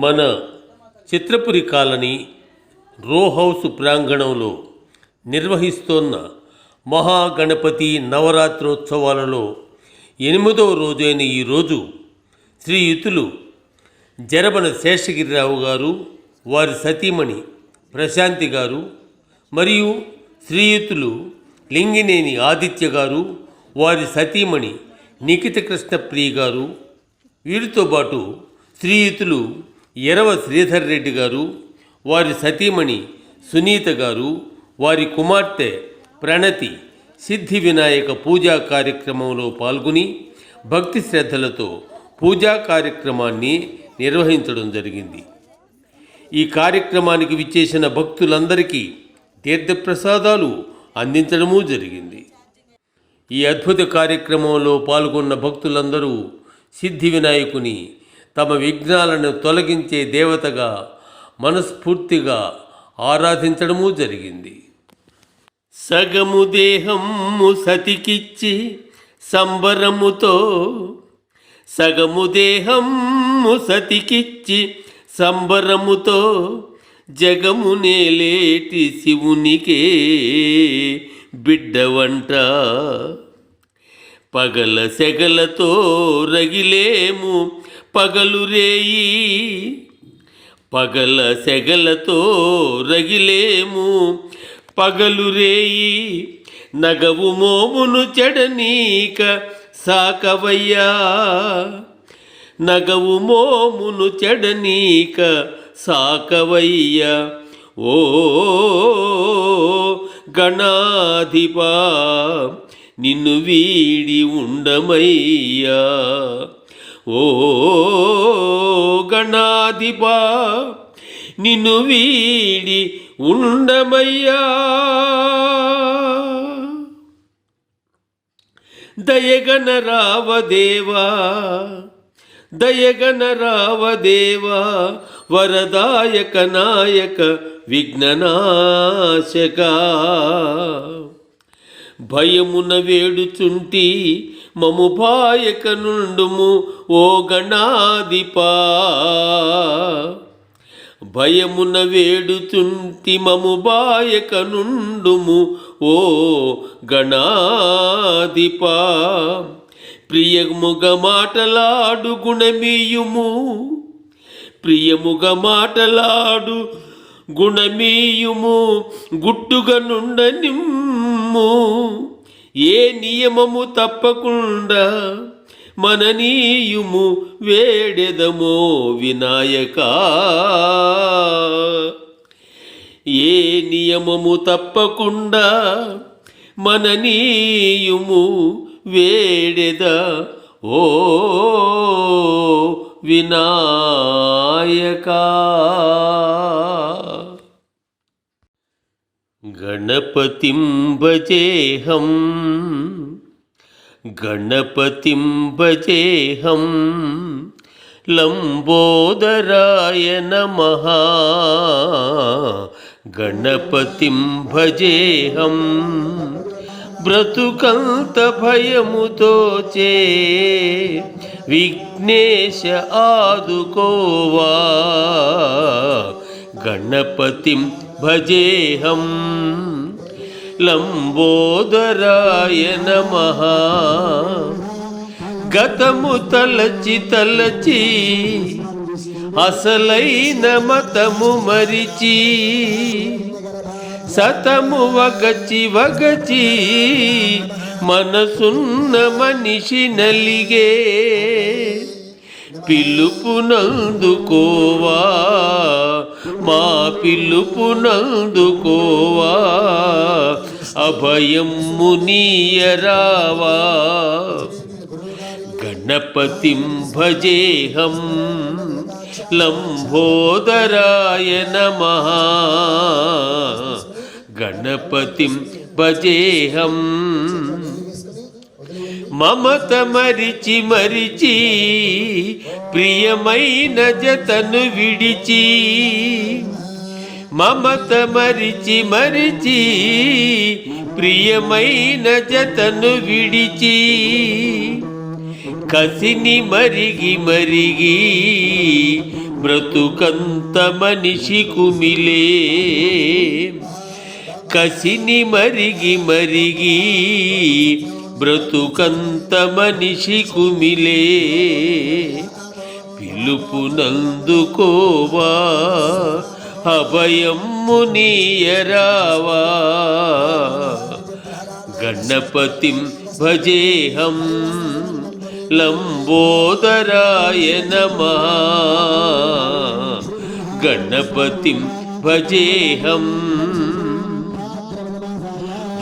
మన చిత్రపురి కాలనీ రో హౌస్ ప్రాంగణంలో నిర్వహిస్తోన్న మహాగణపతి నవరాత్రోత్సవాలలో 8వ రోజైన ఈరోజు శ్రీయుతులు జరబన శేషగిరిరావు గారు, వారి సతీమణి ప్రశాంతి గారు మరియు శ్రీయుతులు లింగినేని ఆదిత్య గారు, వారి సతీమణి నిఖిత కృష్ణప్రియ గారు, వీరితో పాటు శ్రీయుతులు ఎరవ శ్రీధర్ రెడ్డి గారు, వారి సతీమణి సునీత గారు, వారి కుమార్తె ప్రణతి సిద్ధి వినాయక పూజా కార్యక్రమంలో పాల్గొని భక్తి శ్రద్ధలతో పూజా కార్యక్రమాన్ని నిర్వహించడం జరిగింది. ఈ కార్యక్రమానికి విచ్చేసిన భక్తులందరికీ తీర్థప్రసాదాలు అందించడమూ జరిగింది. ఈ అద్భుత కార్యక్రమంలో పాల్గొన్న భక్తులందరూ సిద్ధి వినాయకుని తమ విఘ్నాలను తొలగించే దేవతగా మనస్ఫూర్తిగా ఆరాధించడమూ జరిగింది. సగము దేహము సతికిచ్చి సంబరముతో, సగము దేహము సతికిచ్చి సంబరముతో, జగము నేలేటి శివునికే బిడ్డవంట. పగల సెగలతో రగిలేము పగలు రేయి, పగల సెగలతో రగిలేము పగలు రేయి, నగవు మోమును చెడనీక సాకవయ్యా, నగవు మోమును చెడనీక సాకవయ్యా. ఓ గణాధిపా నిన్ను వీడి ఉండమయ్యా, ఓ గణాధిపా నిన్ను వీడి ఉండమయ్యా. దయగన రావదేవా, దయగన రావదేవా, వరదాయక నాయక విఘ్ననాశక. భయమున వేడుచుంటి మము బాయక నుండుము ఓ గణాధిపా, భయమున వేడుచుంటి మము బాయక నుండుము ఓ గణాధిపా. ప్రియముగ మాటలాడు గుణమీయుము, ప్రియముగ మాటలాడు గుణమీయుము, గుట్టుగా నుండనిమ్ము. ఏ నియమము తప్పకుండా మననీయుము వేడెదమో వినాయక. ఏ నియమము తప్పకుండా మననీయుము వేడెద ఓ వినాయక. గణపతిం భజేహం, గణపతిం భజేహం, లంబోదరాయ నమః. గణపతిం భజేహం, బ్రతుకంత భయముతోచే విఘ్నేశ ఆదుకోవా. గణపతిం భజేహం, లంబోదరాయ నమః. గతము తలచి తలచి అసలైన మతము మరిచి, సతము వగచి వగచి మనసున్న మనిషి నలిగే. పిలుపునందుకోవా, మా పిలుపునందుకోవా, అభయము నీయరావా. గణపతిం భజేహం, లంబోదరాయ నమః. గణపతిం భజేహం, మమత మరిచి మరిచి ప్రియమైన జతను విడిచి, మమత మరిచి మరిచి ప్రియమైన జతను విడిచి, కసిని మరిగి మరిగి బ్రతుకంత మనిషి కుమిలే కసిని మరిగి మరిగి బ్రతుకంత మనిషి కుమిలే పిలుపునందుకోవా అభయమ్ము నీయరావా గణపతిం భజేహం లంబోదరాయ నమః గణపతిం భజేహం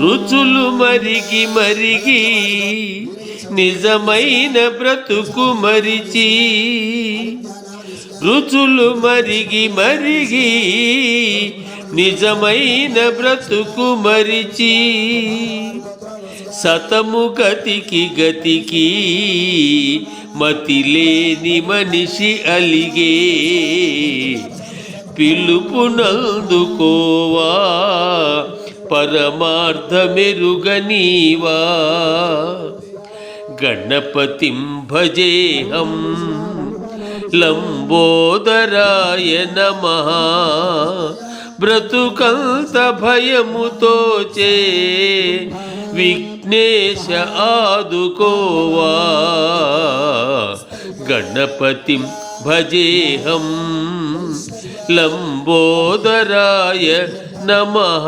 రుచులు మరిగి మరిగి నిజమైన బ్రతుకు మరిచి రుచులు మరిగి మరిగి నిజమైన బ్రతుకు మరిచి సతము గతికి గతికి మతిలేని మనిషి అలిగే పిలుపునందుకోవా పరమార్థమెరుగనీవా గణపతిం భజేహం లంబోదరాయ నమః బ్రతుకంత భయముతోచే విఘ్నేశ ఆదుకోవా గణపతిం భజేహం లంబోదరాయ నమః.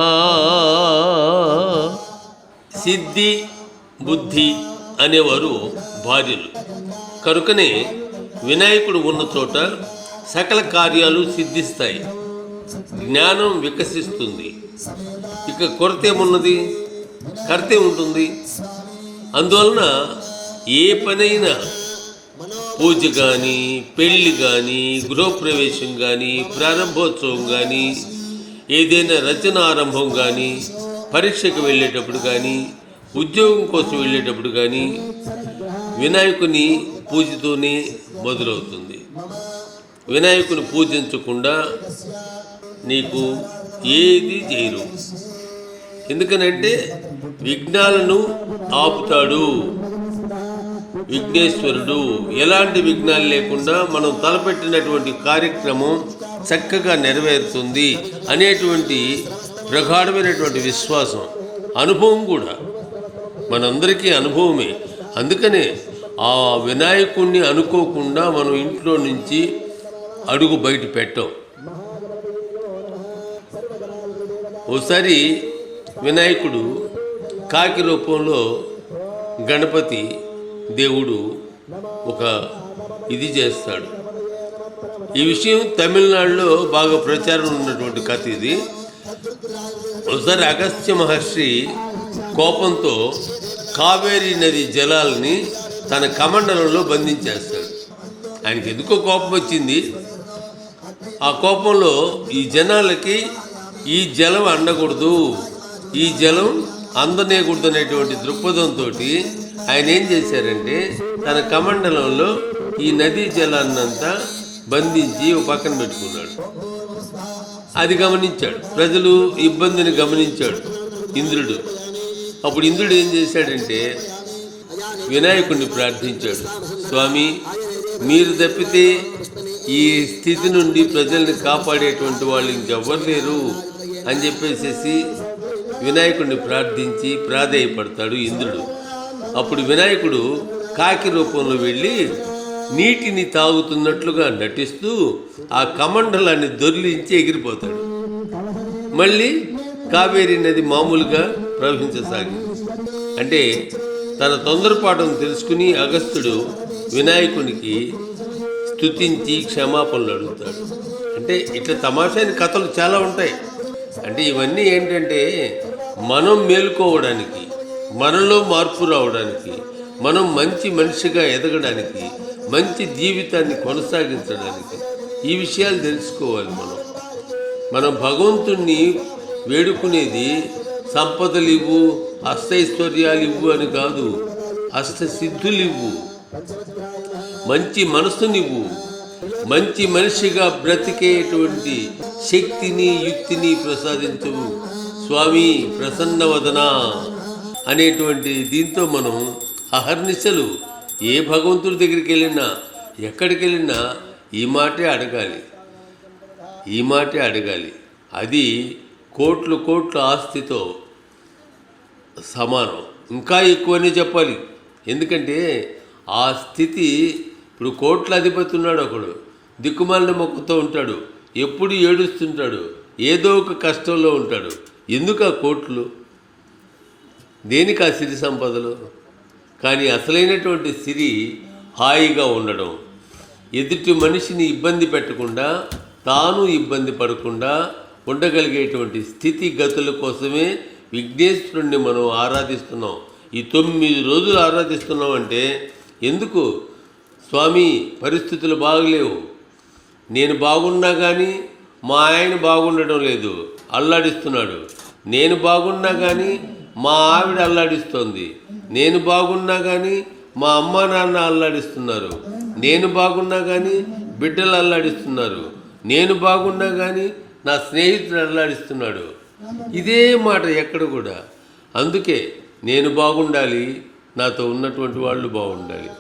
సిద్ధి బుద్ధి అనేవారు భార్యలు కనుకనే వినాయకుడు ఉన్న చోట సకల కార్యాలు సిద్ధిస్తాయి, జ్ఞానం వికసిస్తుంది. ఇక కొరత ఏమున్నది? కర్తే ఉంటుంది. అందువలన ఏ పనైనా పూజ కానీ, పెళ్ళి కానీ, గృహప్రవేశం కానీ, ప్రారంభోత్సవం కానీ, ఏదైనా రచన ఆరంభం కానీ, పరీక్షకు వెళ్ళేటప్పుడు కానీ, ఉద్యోగం కోసం వెళ్ళేటప్పుడు కానీ వినాయకుని పూజతోనే మొదలవుతుంది. వినాయకుని పూజించకుండా నీకు ఏది చేయరు. ఎందుకనంటే విఘ్నాలను ఆపుతాడు విఘ్నేశ్వరుడు. ఎలాంటి విఘ్నాలు లేకుండా మనం తలపెట్టినటువంటి కార్యక్రమం చక్కగా నెరవేరుతుంది అనేటువంటి ప్రగాఢమైనటువంటి విశ్వాసం, అనుభవం కూడా మనందరికీ అనుభవమే. అందుకనే ఆ వినాయకుణ్ణి అనుకోకుండా మనం ఇంట్లో నుంచి అడుగు బయట పెట్టాం. ఓసారి వినాయకుడు కాకి రూపంలో గణపతి దేవుడు ఒక ఇది చేస్తాడు. ఈ విషయం తమిళనాడులో బాగా ప్రచారం ఉన్నటువంటి కథ ఇది. ఒకసారి అగస్త్య మహర్షి కోపంతో కావేరీ నది జలాల్ని తన కమండలంలో బంధించేస్తాడు. ఆయనకి ఎందుకో కోపం వచ్చింది. ఆ కోపంలో ఈ జనాలకి ఈ జలం అందకూడదు, ఈ జలం అందనేకూడదు అనేటువంటి దృక్పథంతో ఆయన ఏం చేశారంటే తన కమండలంలో ఈ నదీ జలాన్నంతా బంధించి ఒక పక్కన పెట్టుకున్నాడు. అది గమనించాడు, ప్రజలు ఇబ్బందిని గమనించాడు ఇంద్రుడు. అప్పుడు ఇంద్రుడు ఏం చేశాడంటే వినాయకుడిని ప్రార్థించాడు, స్వామి మీరు తప్పితే ఈ స్థితి నుండి ప్రజల్ని కాపాడేటువంటి వాళ్ళు ఇంకెవ్వరు లేరు అని చెప్పేసి వినాయకుడిని ప్రార్థించి ప్రాధేయపడతాడు ఇంద్రుడు. అప్పుడు వినాయకుడు కాకి రూపంలో వెళ్ళి నీటిని తాగుతున్నట్లుగా నటిస్తూ ఆ కమండలాన్ని దొర్లించి ఎగిరిపోతాడు. మళ్ళీ కావేరీ నది మామూలుగా ప్రవహించసాగింది. అంటే తన తొందరపాటును తెలుసుకుని అగస్త్యుడు వినాయకునికి స్తుతించి క్షమాపణలు అడుగుతాడు. అంటే ఇట్లా తమాషైన కథలు చాలా ఉంటాయి. అంటే ఇవన్నీ ఏంటంటే మనం మేలుకోవడానికి, మనలో మార్పు రావడానికి, మనం మంచి మనిషిగా ఎదగడానికి, మంచి జీవితాన్ని కొనసాగించడానికి ఈ విషయాలు తెలుసుకోవాలి. మనం భగవంతుణ్ణి వేడుకునేది సంపదలు ఇవ్వు, అష్టైశ్వర్యాలు ఇవ్వు అని కాదు, అష్టసిద్ధులు ఇవ్వు, మంచి మనసునివ్వు, మంచి మనిషిగా బ్రతికేటువంటి శక్తిని యుక్తిని ప్రసాదించవు స్వామి ప్రసన్నవదన అనేటువంటి దీంతో మనం అహర్నిశలు ఏ భగవంతుడి దగ్గరికి వెళ్ళినా, ఎక్కడికి వెళ్ళినా ఈ మాటే అడగాలి. అది కోట్లు ఆస్తితో సమానం, ఇంకా ఎక్కువనే చెప్పాలి. ఎందుకంటే ఆ స్థితి, ఇప్పుడు కోట్ల అధిపతి ఉన్నాడు, ఒకడు దిక్కుమాలిన మొక్కతో ఉంటాడు, ఎప్పుడు ఏడుస్తుంటాడు, ఏదో ఒక కష్టంలో ఉంటాడు. ఎందుకు ఆ కోట్లు, దేనికి ఆ సిరి సంపదలు? కానీ అసలైనటువంటి సిరి హాయిగా ఉండడం, ఎదుటి మనిషిని ఇబ్బంది పెట్టకుండా తాను ఇబ్బంది పడకుండా ఉండగలిగేటువంటి స్థితిగతుల కోసమే విఘ్నేశ్వరుణ్ణి మనం ఆరాధిస్తున్నాం. ఈ 9 రోజులు ఆరాధిస్తున్నాం అంటే ఎందుకు? స్వామి పరిస్థితులు బాగలేవు, నేను బాగున్నా కానీ మా ఆయన బాగుండడం లేదు, అల్లాడిస్తున్నాడు. నేను బాగున్నా కానీ మా ఆవిడ అల్లాడిస్తోంది. నేను బాగున్నా కానీ మా అమ్మ నాన్న అల్లాడిస్తున్నారు. నేను బాగున్నా కానీ బిడ్డలు అల్లాడిస్తున్నారు. నేను బాగున్నా కానీ నా స్నేహితుడు అల్లాడిస్తున్నాడు. ఇదే మాట ఎక్కడ కూడా. అందుకే నేను బాగుండాలి, నాతో ఉన్నటువంటి వాళ్ళు బాగుండాలి.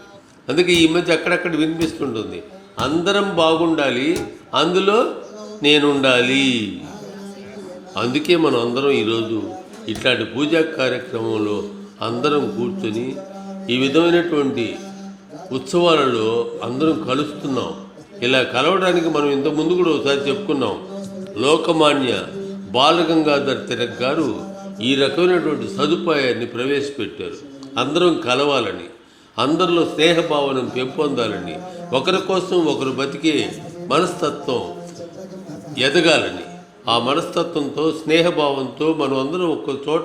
అందుకే ఈ మధ్య అక్కడక్కడ వినిపిస్తుంటుంది, అందరం బాగుండాలి, అందులో నేనుండాలి. అందుకే మనం అందరం ఈరోజు ఇట్లాంటి పూజా కార్యక్రమంలో అందరం కూర్చొని ఈ విధమైనటువంటి ఉత్సవాలలో అందరం కలుస్తున్నాం. ఇలా కలవడానికి మనం ఇంతకుముందు కూడా ఒకసారి చెప్పుకున్నాం. లోకమాన్య బాలగంగాధర్ తిలక్ గారు ఈ రకమైనటువంటి సదుపాయాన్ని ప్రవేశపెట్టారు. అందరం కలవాలని, అందరిలో స్నేహభావనం పెంపొందాలని, ఒకరి కోసం ఒకరు బతికే మనస్తత్వం ఎదగాలని, ఆ మనస్తత్వంతో స్నేహభావంతో మనం అందరం ఒక చోట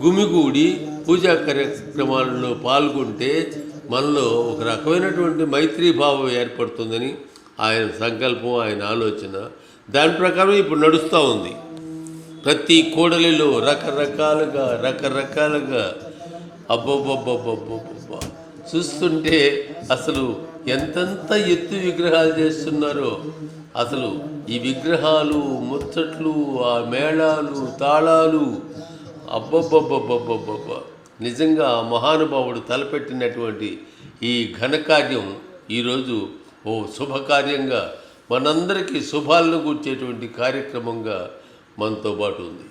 గుమిగూడి పూజా కార్యక్రమాలలో పాల్గొంటే మనలో ఒక రకమైనటువంటి మైత్రీభావం ఏర్పడుతుందని ఆయన సంకల్పం, ఆయన ఆలోచన. దాని ప్రకారం ఇప్పుడు నడుస్తూ ఉంది. ప్రతి కోడలిలో రకరకాలుగా అబ్బబ్బబ్బబ్బబ్బబ్బ చూస్తుంటే అసలు ఎంతెంత ఎత్తు విగ్రహాలు చేస్తున్నారో. అసలు ఈ విగ్రహాలు, ముచ్చట్లు, ఆ మేళాలు, తాళాలు, అబ్బబ్బబ్బబ్బబ్బబ్బ నిజంగా మహానుభావుడు తలపెట్టినటువంటి ఈ ఘనకార్యం ఈరోజు ఓ శుభకార్యంగా, మనందరికీ శుభాలను కూర్చేటువంటి కార్యక్రమంగా మనతో పాటు ఉంది.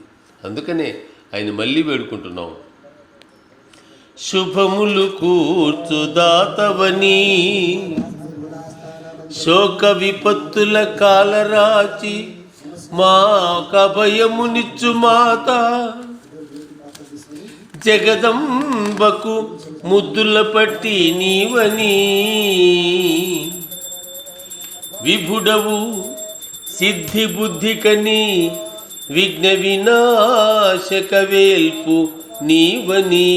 అందుకనే ఆయన మళ్ళీ వేడుకుంటున్నాం. శుభములు కూర్చుదాతవని శోక విపత్తుల కాలరాచి మాకభయమునిచ్చు మాత, జగదంబకు ముద్దుల పట్టి నీవని, విభుడవు సిద్ధి బుద్ధికని విఘ్న వినాశక వేల్పు నీవని,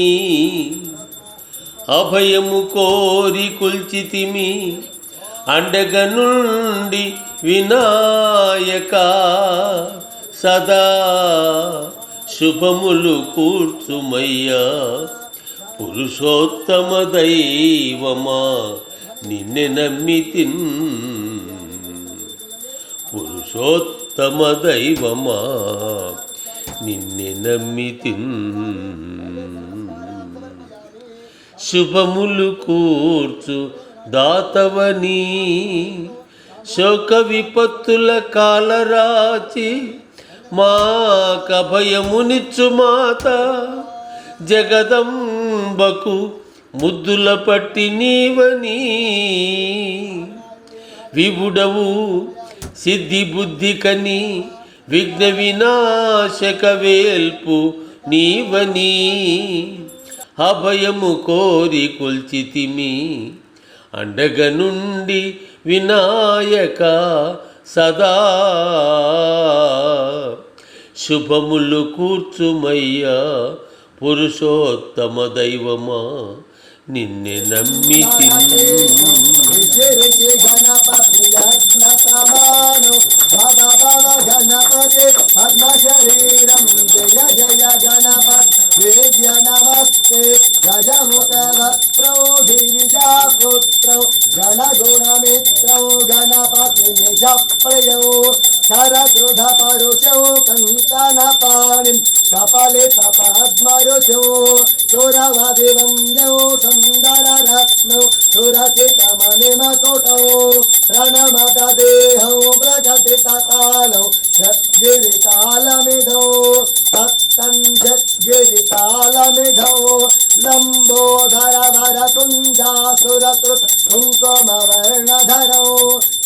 అభయము కోరి కొల్చితిమి అండగ నుండి వినాయక, సదా శుభములు కూర్చుమయ్యా పురుషోత్తమ దైవమా నిన్నే నమ్మితిన్, పురుషోత్తమ దైవమా నిన్నే నమ్మితిన్. శుభములు కూర్చు దాతవని శోక విపత్తుల కాలరాచి మాకభయమునిచ్చు మాత, జగదంబకు ముద్దుల పట్టి నీవని, విభుడవు సిద్ధి బుద్ధికని విఘ్న వినాశక వేల్పు నీవని, అభయము కోరి కొల్చితిమి అండగ నుండి వినాయక, సదా శుభములు కూర్చుమయ్యా పురుషోత్తమ దైవమా నిన్నే నమ్మితిని. గణపతి పద్మ శరీరం జయ జయ గణపతి వేద్య నమస్తే, గజముఖ వక్త్రౌ గిరిజాపుత్రౌ గణగుణమిత్రౌ గణపతి నిజ ప్రియౌ, శరకృధ పరుషౌ కంకణ పాణిం కప लालित पद्मरुचौ सुरवदिवं यौ सुन्दररत्नौ सुरचितमणिमकुटौ प्रणमतदेहौ प्रकटितकालौ षड्गिरितालमिधौ सप्तं षड्गिरितालमिधौ लम्बोदर वरकुञ्जासुरकृत कुङ्कुमवर्णधरौ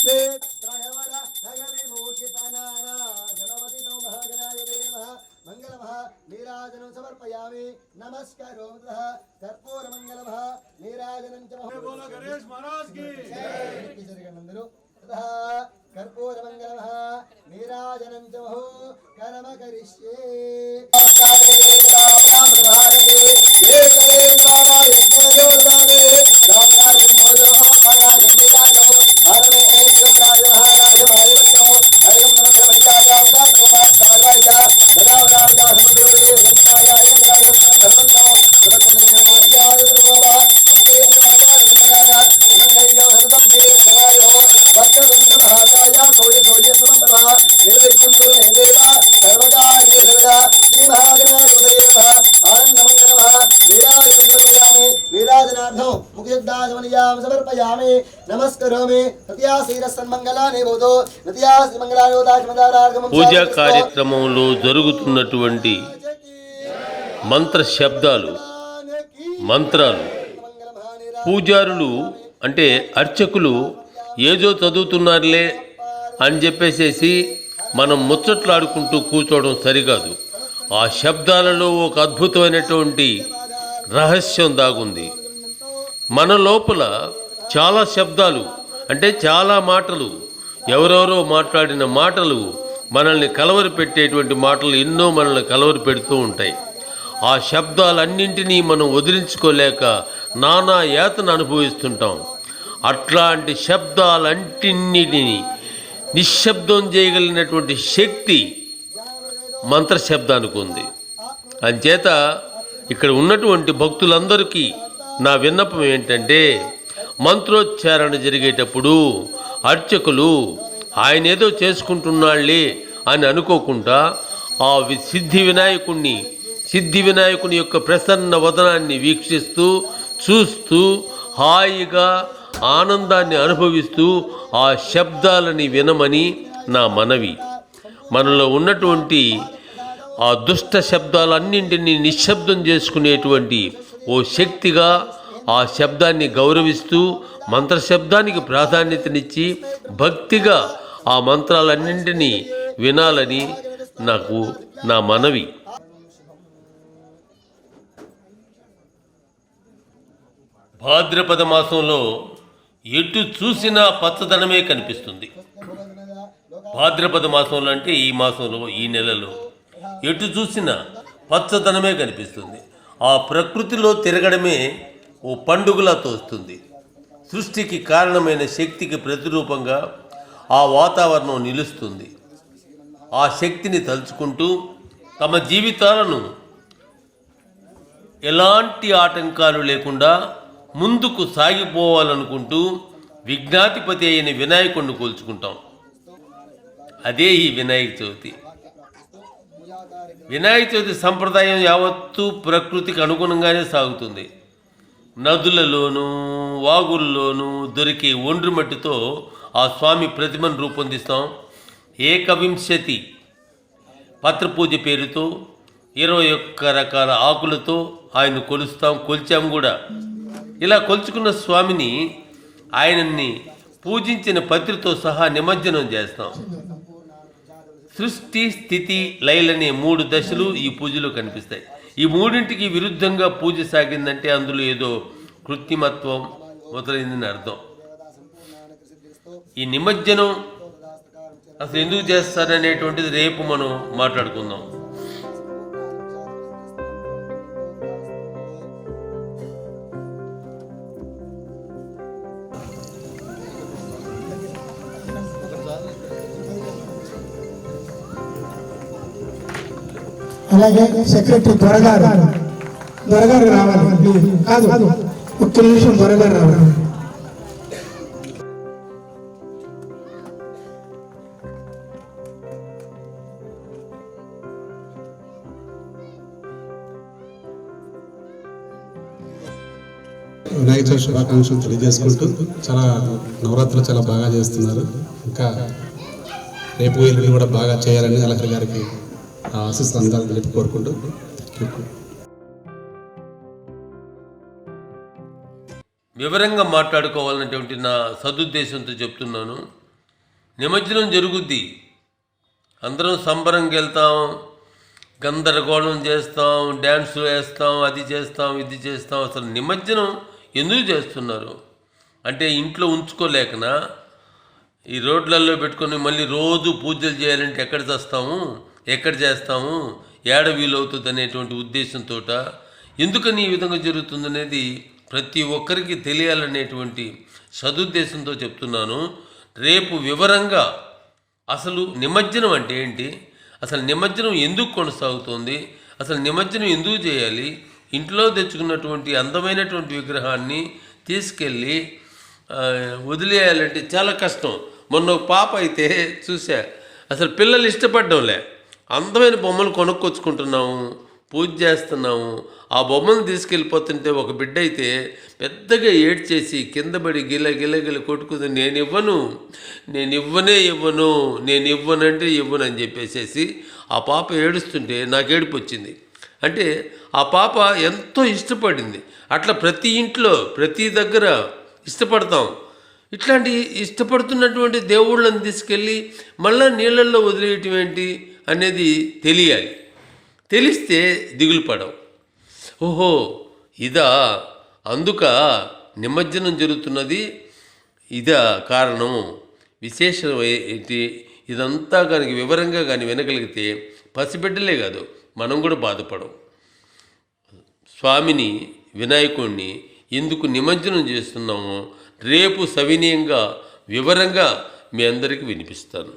श्रीत्रयवर जगविभूषितनाना गणपतितो महागणाय देवः मंगलमः नीराजनं समर्पयामि नमस्कारोऽतः कर्पूरमङ्गलमः नीराजनं च बोलो गणेश महाराज की जय ततः कर्पूरमङ्गलमः नीराजनं च महो कर्म करिष्ये समर्पयामि नमस्करोमि तत्याशीरसन्मंगलानि भूतो नत्यासी मंगलायोदाशमदारार्गमं పూజా కార్యక్రమంలో జరుగుతున్నటువంటి మంత్ర శబ్దాలు మంత్రాలు పూజారులు అంటే అర్చకులు ఏదో చదువుతున్నారులే అని చెప్పేసేసి మనం ముచ్చట్లాడుకుంటూ కూర్చోవడం సరికాదు. ఆ శబ్దాలలో ఒక అద్భుతమైనటువంటి రహస్యం దాగుంది. మన లోపల చాలా శబ్దాలు అంటే చాలా మాటలు, ఎవరెవరో మాట్లాడిన మాటలు, మనల్ని కలవరి పెట్టేటువంటి మాటలు ఎన్నో మనల్ని కలవరి పెడుతూ ఉంటాయి. ఆ శబ్దాలన్నింటినీ మనం వదిలించుకోలేక నానా యాతన అనుభవిస్తుంటాం. అట్లాంటి శబ్దాలన్నింటినీ నిశ్శబ్దం చేయగలిగినటువంటి శక్తి మంత్రశబ్దానికి ఉంది. అంచేత ఇక్కడ ఉన్నటువంటి భక్తులందరికీ నా విన్నపం ఏంటంటే, మంత్రోచ్చారణ జరిగేటప్పుడు అర్చకులు ఆయన ఏదో చేసుకుంటున్నాళ్ళే అని అనుకోకుండా ఆ సిద్ధి వినాయకుని యొక్క ప్రసన్న వదనాన్ని వీక్షిస్తూ చూస్తూ హాయిగా ఆనందాన్ని అనుభవిస్తూ ఆ శబ్దాలని వినమని నా మనవి. మనలో ఉన్నటువంటి ఆ దుష్ట శబ్దాలన్నింటినీ నిశ్శబ్దం చేసుకునేటువంటి ఓ శక్తిగా ఆ శబ్దాన్ని గౌరవిస్తూ మంత్రశబ్దానికి ప్రాధాన్యతనిచ్చి భక్తిగా ఆ మంత్రాలన్నింటినీ వినాలని నాకు నా మనవి. భాద్రపద మాసంలో ఎటు చూసినా పచ్చదనమే కనిపిస్తుంది. భాద్రపద మాసంలో అంటే ఈ మాసంలో, ఈ నెలలో ఎటు చూసినా పచ్చదనమే కనిపిస్తుంది. ఆ ప్రకృతిలో తిరగడమే ఓ పండుగలా తోస్తుంది. సృష్టికి కారణమైన శక్తికి ప్రతిరూపంగా ఆ వాతావరణం నిలుస్తుంది. ఆ శక్తిని తలుచుకుంటూ తమ జీవితాలను ఎలాంటి ఆటంకాలు లేకుండా ముందుకు సాగిపోవాలనుకుంటూ విఘ్నాధిపతి అయిన వినాయకుడిని కొలుచుకుంటాం. అదే ఈ వినాయక చవితి. వినాయక చవితి సంప్రదాయం యావత్తూ ప్రకృతికి అనుగుణంగానే సాగుతుంది. నదులలోనూ వాగుల్లోనూ దొరికే ఒండ్రు మట్టితో ఆ స్వామి ప్రతిమను రూపొందిస్తాం. ఏకవింశతి పత్రపూజ పేరుతో 21 రకాల ఆకులతో ఆయన కొలిచాం కూడా. ఇలా కొలుచుకున్న స్వామిని ఆయనని పూజించిన పత్రితో సహా నిమజ్జనం చేస్తాం. సృష్టి, స్థితి, లయలనే 3 దశలు ఈ పూజలో కనిపిస్తాయి. ఈ మూడింటికి విరుద్ధంగా పూజ సాగిందంటే అందులో ఏదో కృత్రిమత్వం మొదలైందని అర్థం. ఈ నిమజ్జనం అసలు ఎందుకు చేస్తారనేటువంటిది రేపు మనం మాట్లాడుకుందాం. అలాగే సెక్రటరీ దొరగారు రావాలి. ప్లీజ్ కాదు, ఒక్క నిమిషం దొరగారు రావాలి. వినాయక చవితి శుభాకాంక్షలు తెలియజేసుకుంటూ చాలా నవరాత్రులు చాలా బాగా చేస్తున్నారు. ఇంకా రేపు ఎల్లుండి కూడా బాగా చేయాలని అలకర్ గారికి ఆశీస్సులు అందాలని చెప్పి కోరుకుంటూ వివరంగా మాట్లాడుకోవాలనేటువంటి నా సదుద్దేశంతో చెప్తున్నాను. నిమజ్జనం జరుగుద్ది, అందరం సంబరంగా వెళ్తాం, గందరగోళం చేస్తాం, డ్యాన్సులు వేస్తాం, అది చేస్తాం, ఇది చేస్తాం. అసలు నిమజ్జనం ఎందుకు చేస్తున్నారు అంటే ఇంట్లో ఉంచుకోలేకనా, ఈ రోడ్లలో పెట్టుకొని మళ్ళీ రోజు పూజలు చేయాలంటే ఎక్కడ చేస్తాము, ఎక్కడ చేస్తాము, ఏడ వీలవుతుంది అనేటువంటి ఉద్దేశంతో ఎందుకని ఈ విధంగా జరుగుతుందనేది ప్రతి ఒక్కరికి తెలియాలనేటువంటి సదుద్దేశంతో చెప్తున్నాను. రేపు వివరంగా అసలు నిమజ్జనం అంటే ఏంటి, అసలు నిమజ్జనం ఎందుకు కొనసాగుతోంది, అసలు నిమజ్జనం ఎందుకు చేయాలి, ఇంట్లో తెచ్చుకున్నటువంటి అందమైనటువంటి విగ్రహాన్ని తీసుకెళ్ళి వదిలేయాలంటే చాలా కష్టం. మొన్న ఒక పాప అయితే చూసా, అసలు పిల్లలు ఇష్టపడ్డంలే, అందమైన బొమ్మలు కొనుక్కొచ్చుకుంటున్నాము, పూజ చేస్తున్నాము, ఆ బొమ్మను తీసుకెళ్ళిపోతుంటే ఒక బిడ్డ అయితే పెద్దగా ఏడ్చేసి కింద పడి గిల కొట్టుకుంది, నేను ఇవ్వనంటే ఇవ్వనని చెప్పేసేసి ఆ పాప ఏడుస్తుంటే నాకు ఏడుపు వచ్చింది. అంటే ఆ పాప ఎంతో ఇష్టపడింది. అట్లా ప్రతి ఇంట్లో ప్రతి దగ్గర ఇష్టపడతాం. ఇట్లాంటి ఇష్టపడుతున్నటువంటి దేవుళ్ళని తీసుకెళ్ళి మళ్ళీ నీళ్ళల్లో వదిలేయటం ఏంటి అనేది తెలియాలి. తెలిస్తే దిగులు పడవు. ఓహో ఇదా, అందుక నిమజ్జనం జరుగుతున్నది, ఇదా కారణం, విశేషం ఏంటి, ఇదంతా కనుక వివరంగా కానీ వినగలిగితే పసిబిడ్డలే కాదు మనం కూడా బాధపడం. స్వామిని వినాయకుడిని ఎందుకు నిమజ్జనం చేస్తున్నామో రేపు సవినయంగా వివరంగా మీ అందరికీ వినిపిస్తాను.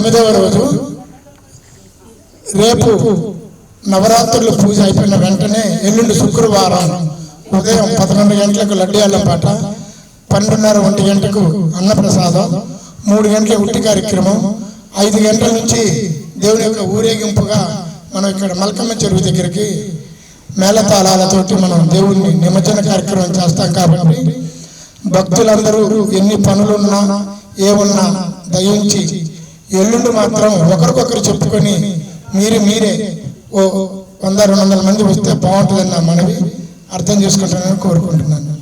9వ రోజు. రేపు నవరాత్రులు పూజ అయిపోయిన వెంటనే ఎల్లుండి శుక్రవారం ఉదయం 11 గంటలకు లడ్డూల పాట, 12:30 1 గంటకు అన్నప్రసాదం, 3 గంటల ఉట్టి కార్యక్రమం, 5 గంటల నుంచి దేవుని యొక్క ఊరేగింపుగా మనం ఇక్కడ మల్కమ్మ చెరువు దగ్గరికి మేళతాళాలతోటి మనం దేవుడిని నిమజ్జన కార్యక్రమం చేస్తాం. కాబట్టి భక్తులందరూ ఎన్ని పనులున్నా ఏమున్నా దయించి ఎల్లుండి మాత్రం ఒకరికొకరు చెప్పుకొని మీరే ఓ 100-200 మంది వస్తే బాగుంటుందని నా మనవి అర్థం చేసుకుంటానని కోరుకుంటున్నాను.